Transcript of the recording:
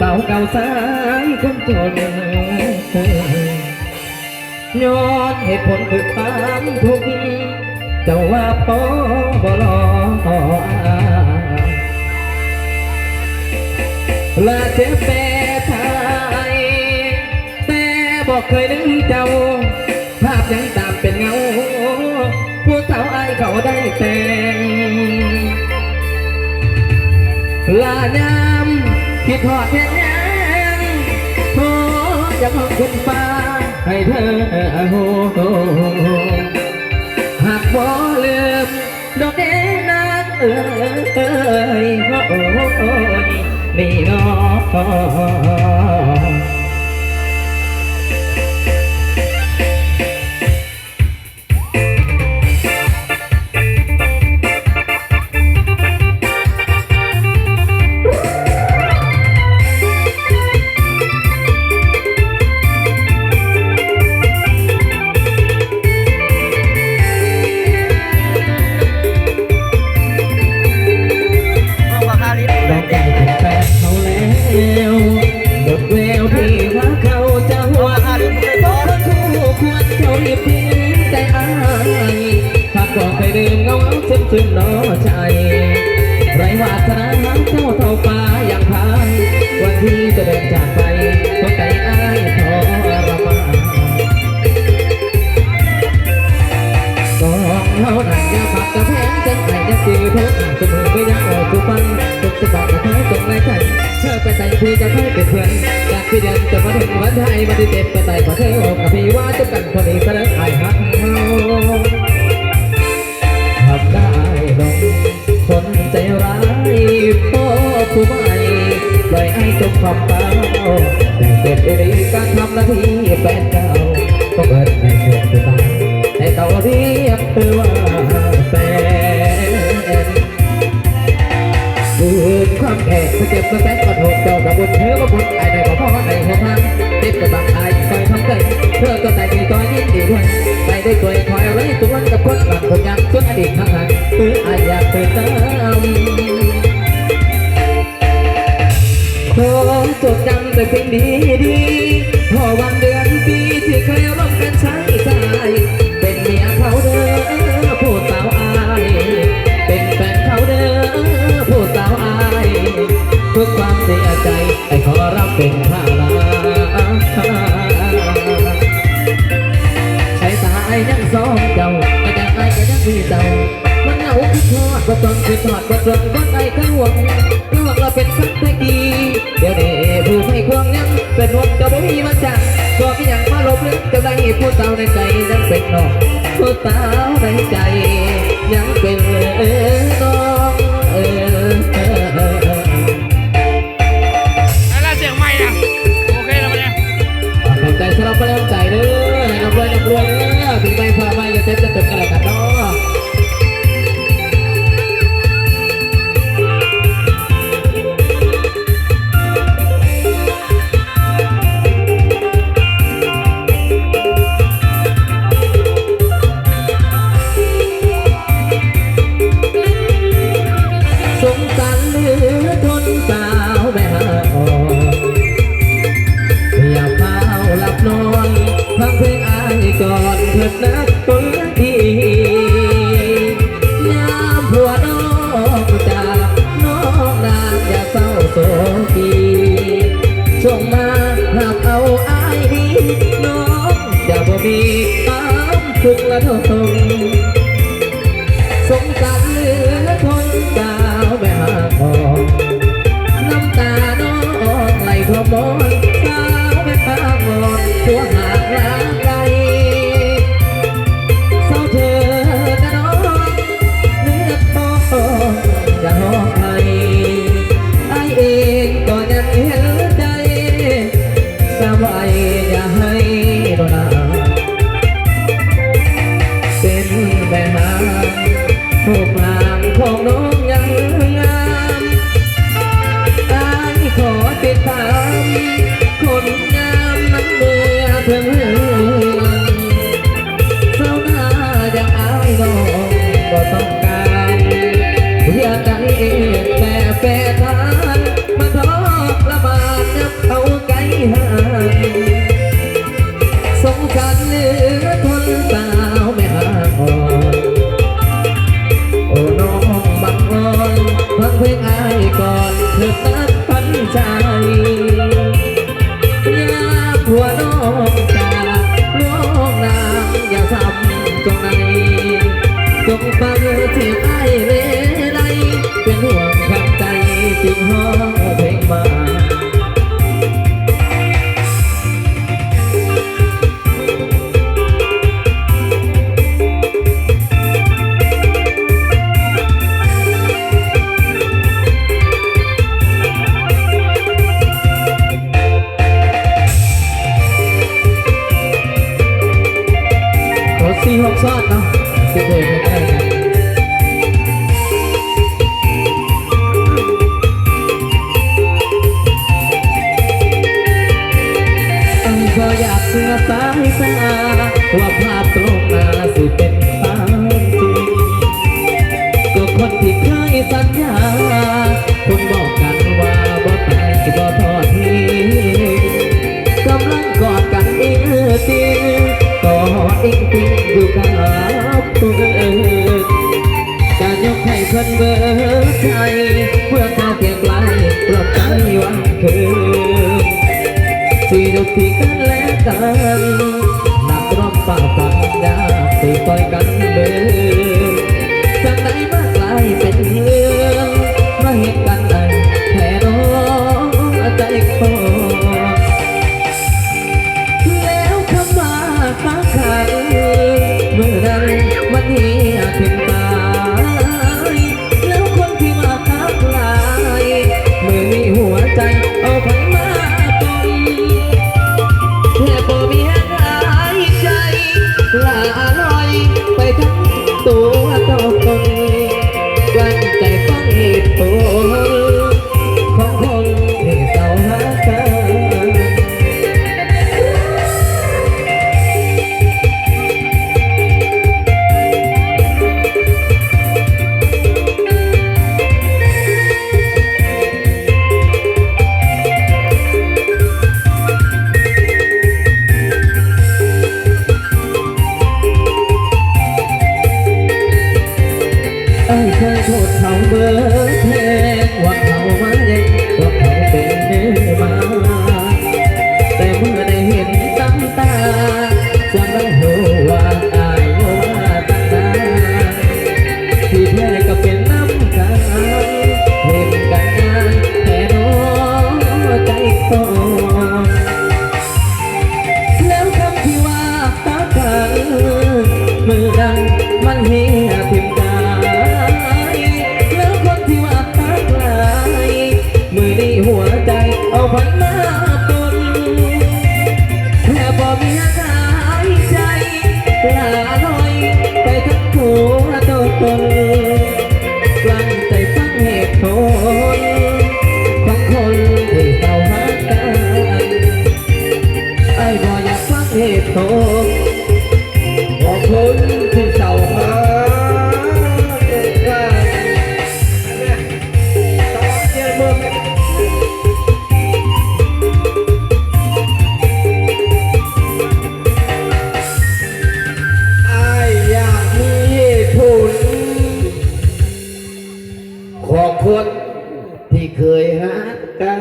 สาวเก่าสายคนจนย้อนเหตุผลคือความทุกข์เจ้าว่าปอบลอละเจ็บแต่ไทยแต่บอกเคยลืมเจ้าภาพยังตามเป็นเงาผู้สาวอายเขาได้แต่งลายามคิดทอดแทนโอ้อยากมองขึ้นฟ้าให้เธอโหหากบ่ลืมดอกเด่นนางโอ้ยนี่น้องซึมน้อใจไรวาสนาเจ้าเท่าฟ้าอย่างพายวันที่จะเดินจากไปตัวใจอ้ายทรมานกองเท่านั้นยาผักกระแพงจังไงยังคือโทษหาเสมอไม่ยังออกกูฟังทุกจะบอกกับเธอตรงไรกันเธอไปใจคุยจะให้เป็นเพื่อนจากที่เดินจะมาถึงวันไทยมาที่เจ็บไปใจขอเธออกกับพี่ว่าจะกันคนนี้ก็เลยไอ้หักเฮาทำได้ลงคนใจร้ายพ่อผู้ใหม่ปล่อยให้จมความเปล่าแต่เกิดอะไรการทำหน้าที่แฟนเก่าก็เกิดในเกิดตัวตายให้เขาเรียกเธอว่าแฟนคือความแก่เจ็บมาแสนกว่าโหดเจ้ากับบนเธอว่าบนไอ้ในบ่พ่อในหัวทางเจ็บกับบางไอ้คอยทำเกินเธอก็ใจดีจอยยิ้มดีด้วยไปได้ตัวคอยไว้ตัวนั้นกับคนบางคนยังส่วนอดีตข้างหลังคือไอ้อยากเติมเติมขอจดจำแต่สิ่งดีๆพอวันเดือนปีที่เคยร่วมกันใช้ใจเป็นเมียเขาเด้อผู้สาวอายเป็นแฟนเขาเด้อผู้สาวอายทุกความเสียใจไอ้ขอรับเป็นภาระใช้ตาไอ้ยังสองเจ้าแต่ยังไอ้ก็ยังมีเจ้ามันเอาคิดทอดว่าตอนคิดทอดว่าตอนว่าไอ้ข้าหวังเราเป็นสักตะกี้เดี๋ยวนี้ผู้ให้ควงยังเป็นห่วงจะบ่มีมันจังตัวที่ยังมาลบลึกจะได้ผู้สาวในใจยังเป็นน้องผู้สาวในใจยังเป็นน้องแล้วเสียงใหม่อ่ะโอเคแล้วมันเนี่ยขอบใจสำหรับกำลังใจเด้อให้น้ำรวยถึงไม่พาไม่ก็เต็มจะเป็นกันแล้วกันเนาะสงสารเหลือทนสาวแม่หาอ่อนอย่าเฝ้าหลับนอนฟังเพลงอายก่อนเถิดนักปืนทียามผัวน้องจากน้องนางอย่าเศร้าโศกีส่งมาหากเอาอายดีน้องจะบ่มีความสุขและทนสงสารเหลือทนสาวแม่หาอ่อนน้ำตาน้องไหลท่วมมนสาวแม่หาอ่อนตัวหากรักไกลเศร้าเธอนะน้องเนื้อทองจะห้องไห้ไอเองก็ยังเห็นใจสบายอย่าให้โดนเป็นแม่หารูปร่างของน้องยังงามอายขอติดตามคนงามนั้นเมื่อถึงเศร้าหน้าอย่างอายน้องก็ต้องการเพื่อใจแต่แฟนทางมาทรมาน 6ซ้อนเนาะที่เคยเป็นอะไรกันก็อยากเชื่อสายตาว่าภาพตรงหน้าสิเป็นตามจริงก็คนที่เคยสัญญาคนบอกกันว่าบ่ตายบ่ทอดทิ้งกำลังกอดกันอีกจริงกอดอีกจริงอยู่กับตัวเองจะยกให้คนเบิดใจเพื่อข้าเทียงไกลปลอบใจวันคืนที่ยกที่กันและกันนักร้องป่าฟังยากที่ต่อยกันเบิดจากไหนมากลายเป็นเรื่องมาเหตุกันอันแค่น้องใจคอแล้วคำว่าฟ้าขังเมื่อนั้นมันเหียถึงตายแล้วคนที่มาทักลายเมื่อมีหัวใจเอาไปมาตนแค่บ่มีแห่งหายใจลาลอยไปทั้งตัวตนกลั้นใจฟังเหตุผลของคนที่เศร้าหากันไอ้เคยโทษเขาเบิดเพลงว่าเขามาเย็นว่าเขาเป็นเนื้อมาแต่เมื่อได้เห็นตั้งตาจะไม่รู้ว่าอายว่าตั้งนานที่แท้ก็เป็นน้ำกันเห็นกันงานแต่น้องใจคอแล้วคำที่ว่าตากันมือดังมันเหียทิมกาแล้วคนที่ว่าทักลายมือนี้หัวใจเอาพันมาปนแค่บ่มีหายใจลาลอยไปทั้งหัวตัวตนกลั้นใจฟังเหตุผลของคนที่เศร้าหากันไอ้บ่อยากฟังเหตุผลของคนที่เศร้าหาของคนที่เคยหากัน